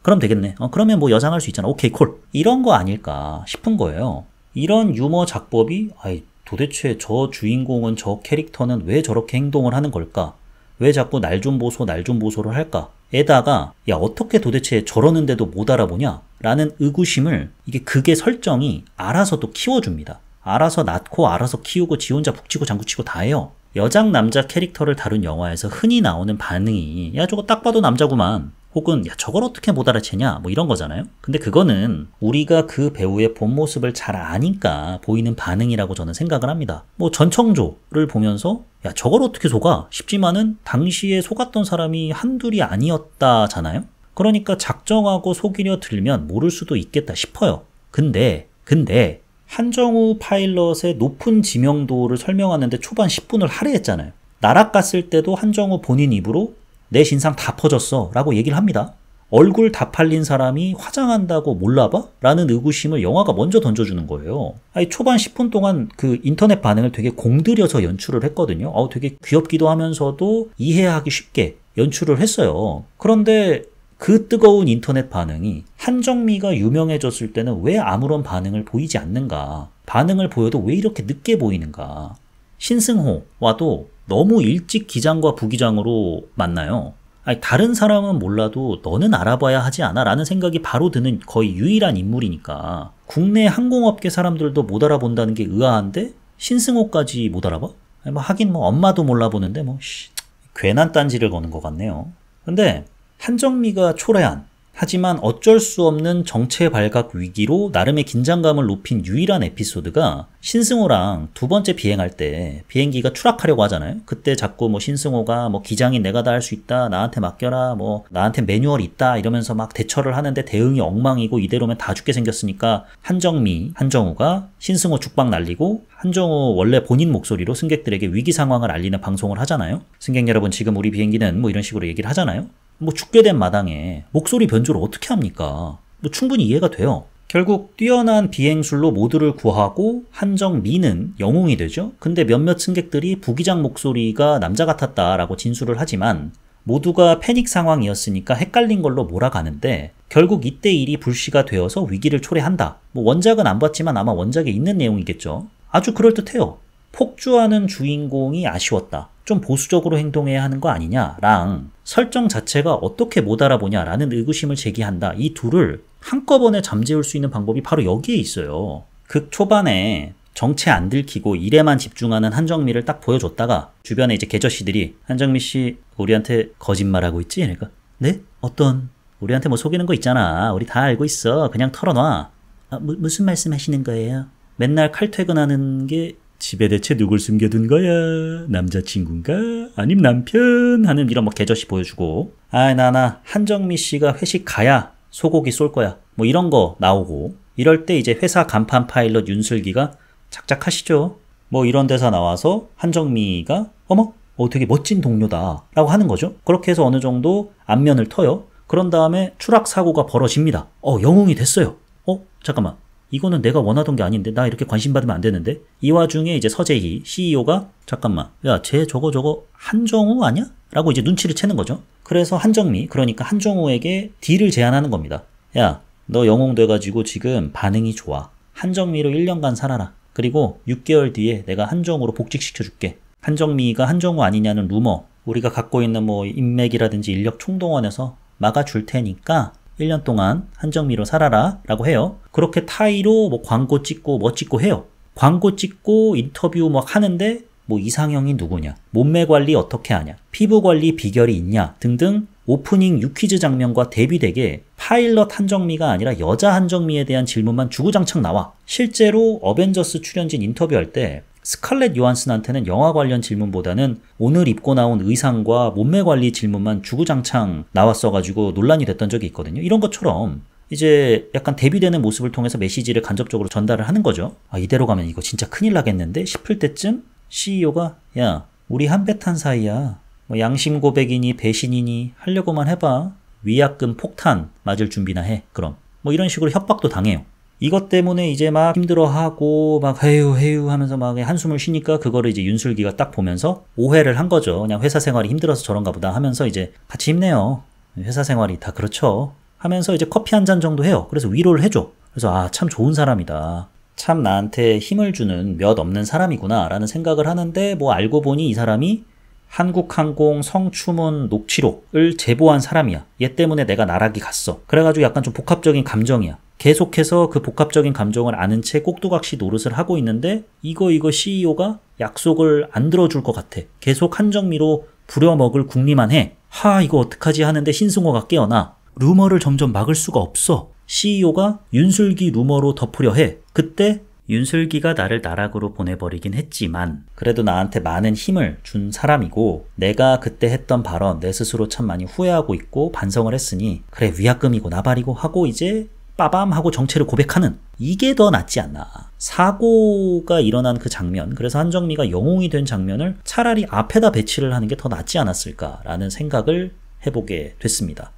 그럼 되겠네. 그러면 뭐 여장할 수 있잖아. 오케이 콜. 이런 거 아닐까 싶은 거예요. 이런 유머 작법이 아이 도대체 저 주인공은 저 캐릭터는 왜 저렇게 행동을 하는 걸까? 왜 자꾸 날 좀 보소를 할까? 에다가 야 어떻게 도대체 저러는데도 못 알아보냐? 라는 의구심을 이게 그게 설정이 알아서 또 키워줍니다. 알아서 낳고 알아서 키우고 지 혼자 북치고 장구치고 다 해요. 여장 남자 캐릭터를 다룬 영화에서 흔히 나오는 반응이 야 저거 딱 봐도 남자구만 혹은 야 저걸 어떻게 못 알아채냐 뭐 이런 거잖아요. 근데 그거는 우리가 그 배우의 본 모습을 잘 아니까 보이는 반응이라고 저는 생각을 합니다. 뭐 전청조를 보면서 야 저걸 어떻게 속아 싶지만은 당시에 속았던 사람이 한둘이 아니었다잖아요. 그러니까 작정하고 속이려 들면 모를 수도 있겠다 싶어요. 근데 한정우 파일럿의 높은 지명도를 설명하는데 초반 10분을 할애했잖아요. 나락 갔을 때도 한정우 본인 입으로 내 신상 다 퍼졌어 라고 얘기를 합니다. 얼굴 다 팔린 사람이 화장한다고 몰라봐? 라는 의구심을 영화가 먼저 던져주는 거예요. 아니, 초반 10분 동안 그 인터넷 반응을 되게 공들여서 연출을 했거든요. 되게 귀엽기도 하면서도 이해하기 쉽게 연출을 했어요. 그런데 그 뜨거운 인터넷 반응이 한정미가 유명해졌을 때는 왜 아무런 반응을 보이지 않는가? 반응을 보여도 왜 이렇게 늦게 보이는가? 신승호와도 너무 일찍 기장과 부기장으로 만나요. 아니, 다른 사람은 몰라도 너는 알아봐야 하지 않아? 라는 생각이 바로 드는 거의 유일한 인물이니까 국내 항공업계 사람들도 못 알아본다는 게 의아한데 신승호까지 못 알아봐? 아니, 뭐 하긴 뭐 엄마도 몰라보는데 뭐 괜한 딴지를 거는 것 같네요. 근데 한정미가 초래한 하지만 어쩔 수 없는 정체 발각 위기로 나름의 긴장감을 높인 유일한 에피소드가 신승호랑 두 번째 비행할 때 비행기가 추락하려고 하잖아요. 그때 자꾸 뭐 신승호가 뭐 기장인 내가 다 할 수 있다. 나한테 맡겨라. 뭐 나한테 매뉴얼 있다. 이러면서 막 대처를 하는데 대응이 엉망이고 이대로면 다 죽게 생겼으니까 한정우가 신승호 죽박 날리고 한정우 원래 본인 목소리로 승객들에게 위기 상황을 알리는 방송을 하잖아요. 승객 여러분 지금 우리 비행기는 뭐 이런 식으로 얘기를 하잖아요. 뭐 죽게 된 마당에 목소리 변조를 어떻게 합니까? 뭐 충분히 이해가 돼요. 결국 뛰어난 비행술로 모두를 구하고 한정미는 영웅이 되죠. 근데 몇몇 승객들이 부기장 목소리가 남자 같았다라고 진술을 하지만 모두가 패닉 상황이었으니까 헷갈린 걸로 몰아가는데 결국 이때 일이 불씨가 되어서 위기를 초래한다. 뭐 원작은 안 봤지만 아마 원작에 있는 내용이겠죠. 아주 그럴듯해요. 폭주하는 주인공이 아쉬웠다. 좀 보수적으로 행동해야 하는 거 아니냐랑 설정 자체가 어떻게 못 알아보냐라는 의구심을 제기한다. 이 둘을 한꺼번에 잠재울 수 있는 방법이 바로 여기에 있어요. 극 초반에 정체 안 들키고 일에만 집중하는 한정미를 딱 보여줬다가 주변에 이제 개저씨들이 한정미 씨 우리한테 거짓말하고 있지? 그러니까 네? 어떤? 우리한테 뭐 속이는 거 있잖아. 우리 다 알고 있어. 그냥 털어놔. 무슨 말씀 하시는 거예요? 맨날 칼퇴근하는 게 집에 대체 누굴 숨겨둔 거야? 남자친구인가? 아님 남편? 하는 이런 뭐 개저씨 보여주고 나 한정미 씨가 회식 가야 소고기 쏠 거야 뭐 이런 거 나오고 이럴 때 이제 회사 간판 파일럿 윤슬기가 착착하시죠. 뭐 이런 대사 나와서 한정미가 어머? 되게 멋진 동료다 라고 하는 거죠. 그렇게 해서 어느 정도 안면을 터요. 그런 다음에 추락사고가 벌어집니다. 영웅이 됐어요. 잠깐만. 이거는 내가 원하던 게 아닌데 나 이렇게 관심 받으면 안 되는데. 이 와중에 이제 서재희 CEO가 잠깐만 야 쟤 저거 한정우 아니야? 라고 이제 눈치를 채는 거죠. 그래서 한정미 그러니까 한정우에게 딜을 제안하는 겁니다. 야 너 영웅 돼가지고 지금 반응이 좋아. 한정미로 1년간 살아라. 그리고 6개월 뒤에 내가 한정우로 복직시켜줄게. 한정미가 한정우 아니냐는 루머 우리가 갖고 있는 뭐 인맥이라든지 인력 총동원해서 막아줄 테니까 1년 동안 한정미로 살아라 라고 해요. 그렇게 타이로 뭐 광고 찍고 뭐 찍고 해요. 광고 찍고 인터뷰 막 하는데 뭐 이상형이 누구냐, 몸매 관리 어떻게 하냐, 피부 관리 비결이 있냐 등등 오프닝 유퀴즈 장면과 대비되게 파일럿 한정미가 아니라 여자 한정미에 대한 질문만 주구장창 나와. 실제로 어벤져스 출연진 인터뷰할 때 스칼렛 요한슨한테는 영화 관련 질문보다는 오늘 입고 나온 의상과 몸매 관리 질문만 주구장창 나왔어가지고 논란이 됐던 적이 있거든요. 이런 것처럼 이제 약간 대비되는 모습을 통해서 메시지를 간접적으로 전달을 하는 거죠. 이대로 가면 이거 진짜 큰일 나겠는데 싶을 때쯤 CEO가 야 우리 한배 탄 사이야. 뭐 양심 고백이니 배신이니 하려고만 해봐. 위약금 폭탄 맞을 준비나 해. 그럼 뭐 이런 식으로 협박도 당해요. 이것 때문에 이제 막 힘들어하고 막 헤휴 하면서 막 한숨을 쉬니까 그거를 이제 윤슬기가 딱 보면서 오해를 한 거죠. 그냥 회사 생활이 힘들어서 저런가 보다 하면서 이제 같이 힘내요. 회사 생활이 다 그렇죠. 하면서 이제 커피 한 잔 정도 해요. 그래서 위로를 해줘. 그래서 참 좋은 사람이다. 참 나한테 힘을 주는 몇 없는 사람이구나 라는 생각을 하는데 뭐 알고 보니 이 사람이 한국항공 성추문 녹취록을 제보한 사람이야. 얘 때문에 내가 나락이 갔어. 그래가지고 약간 좀 복합적인 감정이야. 계속해서 그 복합적인 감정을 아는 채 꼭두각시 노릇을 하고 있는데 이거 CEO가 약속을 안 들어줄 것 같아. 계속 한정미로 부려먹을 궁리만 해. 이거 어떡하지 하는데 신승호가 깨어나. 루머를 점점 막을 수가 없어. CEO가 윤슬기 루머로 덮으려 해. 그때 윤슬기가 나를 나락으로 보내버리긴 했지만 그래도 나한테 많은 힘을 준 사람이고 내가 그때 했던 발언 내 스스로 참 많이 후회하고 있고 반성을 했으니 그래 위약금이고 나발이고 하고 이제 빠밤 하고 정체를 고백하는 이게 더 낫지 않나. 사고가 일어난 그 장면 그래서 한정미가 영웅이 된 장면을 차라리 앞에다 배치를 하는 게 더 낫지 않았을까라는 생각을 해보게 됐습니다.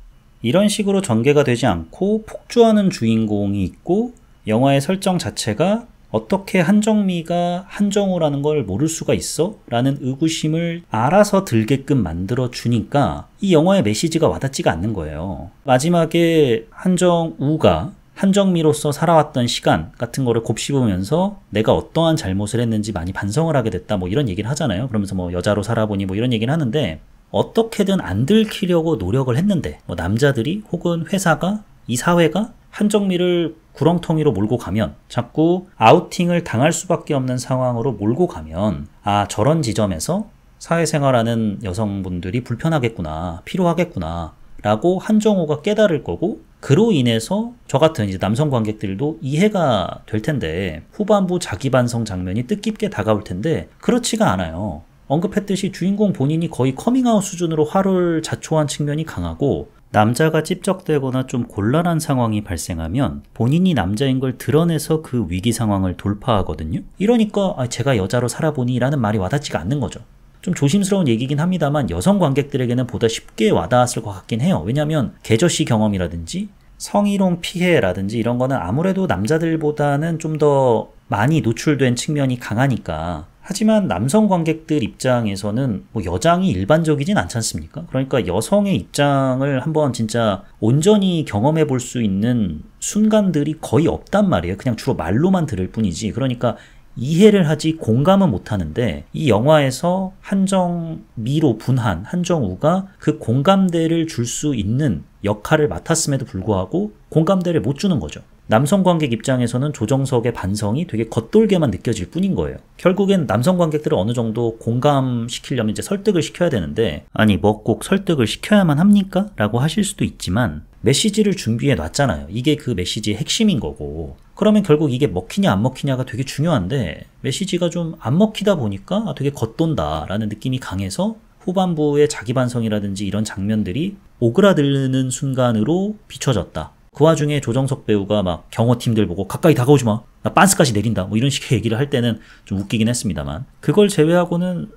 이런 식으로 전개가 되지 않고 폭주하는 주인공이 있고 영화의 설정 자체가 어떻게 한정미가 한정우라는 걸 모를 수가 있어? 라는 의구심을 알아서 들게끔 만들어 주니까 이 영화의 메시지가 와닿지가 않는 거예요. 마지막에 한정우가 한정미로서 살아왔던 시간 같은 거를 곱씹으면서 내가 어떠한 잘못을 했는지 많이 반성을 하게 됐다 뭐 이런 얘기를 하잖아요. 그러면서 뭐 여자로 살아보니 뭐 이런 얘기를 하는데 어떻게든 안 들키려고 노력을 했는데 뭐 남자들이 혹은 회사가 이 사회가 한정미를 구렁텅이로 몰고 가면 자꾸 아우팅을 당할 수밖에 없는 상황으로 몰고 가면 저런 지점에서 사회생활하는 여성분들이 불편하겠구나 필요하겠구나 라고 한정우가 깨달을 거고 그로 인해서 저 같은 이제 남성 관객들도 이해가 될 텐데 후반부 자기 반성 장면이 뜻깊게 다가올 텐데 그렇지가 않아요. 언급했듯이 주인공 본인이 거의 커밍아웃 수준으로 화를 자초한 측면이 강하고 남자가 찝적대거나 좀 곤란한 상황이 발생하면 본인이 남자인 걸 드러내서 그 위기 상황을 돌파하거든요. 이러니까 제가 여자로 살아보니 라는 말이 와닿지가 않는 거죠. 좀 조심스러운 얘기긴 합니다만 여성 관객들에게는 보다 쉽게 와닿았을 것 같긴 해요. 왜냐하면 계저씨 경험이라든지 성희롱 피해라든지 이런 거는 아무래도 남자들보다는 좀 더 많이 노출된 측면이 강하니까 하지만 남성 관객들 입장에서는 뭐 여장이 일반적이진 않지 않습니까? 그러니까 여성의 입장을 한번 진짜 온전히 경험해 볼 수 있는 순간들이 거의 없단 말이에요. 그냥 주로 말로만 들을 뿐이지. 그러니까 이해를 하지 공감은 못 하는데 이 영화에서 한정미로 분한 한정우가 그 공감대를 줄 수 있는 역할을 맡았음에도 불구하고 공감대를 못 주는 거죠. 남성 관객 입장에서는 조정석의 반성이 되게 겉돌게만 느껴질 뿐인 거예요. 결국엔 남성 관객들을 어느 정도 공감시키려면 이제 설득을 시켜야 되는데 아니 뭐 꼭 설득을 시켜야만 합니까? 라고 하실 수도 있지만 메시지를 준비해 놨잖아요. 이게 그 메시지의 핵심인 거고 그러면 결국 이게 먹히냐 안 먹히냐가 되게 중요한데 메시지가 좀 안 먹히다 보니까 되게 겉돈다 라는 느낌이 강해서 후반부의 자기 반성이라든지 이런 장면들이 오그라드는 순간으로 비춰졌다. 그 와중에 조정석 배우가 막 경호팀들 보고 가까이 다가오지 마. 나 빤스까지 내린다. 뭐 이런 식의 얘기를 할 때는 좀 웃기긴 했습니다만 그걸 제외하고는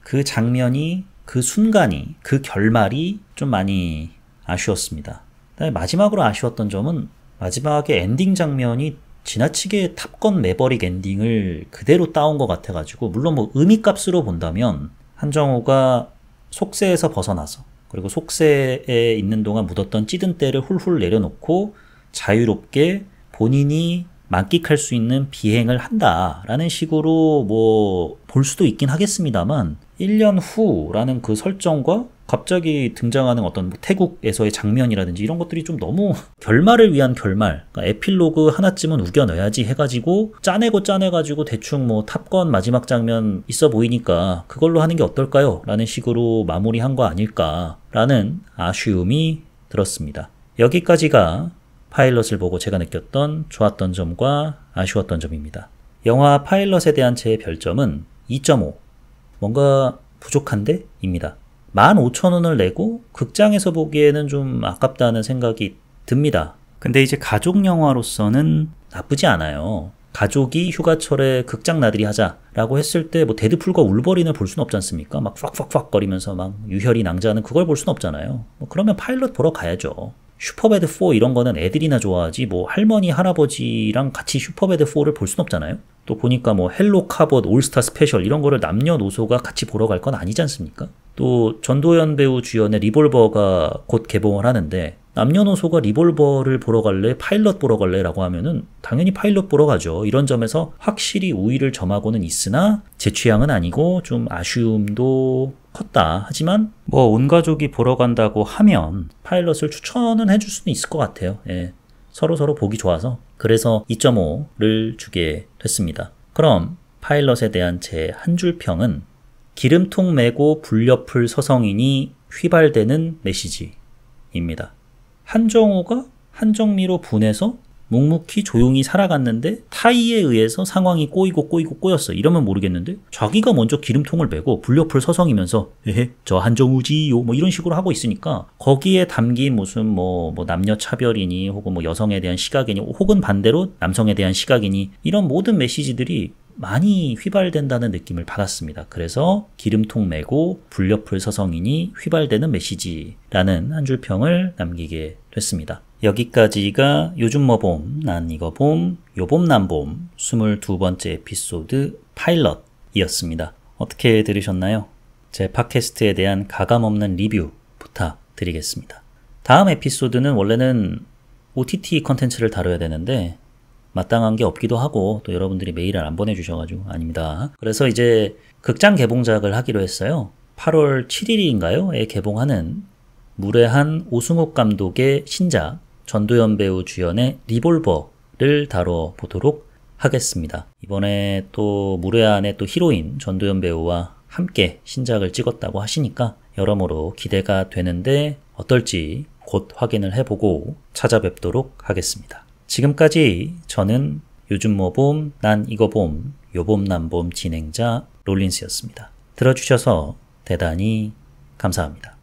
그 장면이 그 순간이 그 결말이 좀 많이 아쉬웠습니다. 마지막으로 아쉬웠던 점은 마지막에 엔딩 장면이 지나치게 탑건 매버릭 엔딩을 그대로 따온 것 같아가지고 물론 뭐 의미값으로 본다면 한정우가 속세에서 벗어나서 그리고 속세에 있는 동안 묻었던 찌든 때를 훌훌 내려놓고 자유롭게 본인이 만끽할 수 있는 비행을 한다라는 식으로 뭐 볼 수도 있긴 하겠습니다만 1년 후라는 그 설정과 갑자기 등장하는 어떤 뭐 태국에서의 장면이라든지 이런 것들이 좀 너무 결말을 위한 결말, 그러니까 에필로그 하나쯤은 우겨넣어야지 해가지고 짜내가지고 대충 뭐 탑건 마지막 장면 있어 보이니까 그걸로 하는 게 어떨까요? 라는 식으로 마무리한 거 아닐까라는 아쉬움이 들었습니다. 여기까지가 파일럿을 보고 제가 느꼈던 좋았던 점과 아쉬웠던 점입니다. 영화 파일럿에 대한 제 별점은 2.5. 뭔가 부족한데? 입니다. 15,000원을 내고 극장에서 보기에는 좀 아깝다는 생각이 듭니다. 근데 이제 가족 영화로서는 나쁘지 않아요. 가족이 휴가철에 극장 나들이 하자라고 했을 때 뭐 데드풀과 울버린을 볼 수는 없지 않습니까? 막 팍팍팍 거리면서 막 유혈이 낭자하는 그걸 볼 수는 없잖아요. 뭐 그러면 파일럿 보러 가야죠. 슈퍼배드 4 이런 거는 애들이나 좋아하지 뭐 할머니 할아버지랑 같이 슈퍼배드 4를 볼 순 없잖아요. 또 보니까 뭐 헬로 카봇 올스타 스페셜 이런 거를 남녀노소가 같이 보러 갈 건 아니지 않습니까? 또 전도연 배우 주연의 리볼버가 곧 개봉을 하는데 남녀노소가 리볼버를 보러 갈래? 파일럿 보러 갈래? 라고 하면은 당연히 파일럿 보러 가죠. 이런 점에서 확실히 우위를 점하고는 있으나 제 취향은 아니고 좀 아쉬움도 컸다. 하지만 뭐 온 가족이 보러 간다고 하면 파일럿을 추천은 해줄 수는 있을 것 같아요. 예. 서로 보기 좋아서. 그래서 2.5를 주게 됐습니다. 그럼 파일럿에 대한 제 한 줄 평은 기름통 메고 불옆을 서성이니 휘발되는 메시지입니다. 한정우가 한정미로 분해서 묵묵히 조용히 살아갔는데 타이에 의해서 상황이 꼬였어. 이러면 모르겠는데 자기가 먼저 기름통을 메고 불옆을 서성이면서 에헤 저 한정우지요 뭐 이런 식으로 하고 있으니까 거기에 담긴 무슨 뭐 남녀 차별이니 혹은 뭐 여성에 대한 시각이니 혹은 반대로 남성에 대한 시각이니 이런 모든 메시지들이 많이 휘발된다는 느낌을 받았습니다. 그래서 기름통 메고 불옆을 서성이니 휘발되는 메시지라는 한 줄 평을 남기게 됐습니다. 여기까지가 요즘 뭐 봄, 난 이거 봄, 요봄 난 봄 22번째 에피소드 파일럿이었습니다. 어떻게 들으셨나요? 제 팟캐스트에 대한 가감없는 리뷰 부탁드리겠습니다. 다음 에피소드는 원래는 OTT 컨텐츠를 다뤄야 되는데 마땅한 게 없기도 하고 또 여러분들이 메일을 안 보내주셔가지고 아닙니다. 그래서 이제 극장 개봉작을 하기로 했어요. 8월 7일인가요?에 개봉하는 무례한 오승욱 감독의 신작 전도연 배우 주연의 리볼버를 다뤄보도록 하겠습니다. 이번에 또 무례한의 또 히로인 전도연 배우와 함께 신작을 찍었다고 하시니까 여러모로 기대가 되는데 어떨지 곧 확인을 해보고 찾아뵙도록 하겠습니다. 지금까지 저는 요즘 뭐 봄, 난 이거 봄, 요봄 난 봄 진행자 롤린스였습니다. 들어주셔서 대단히 감사합니다.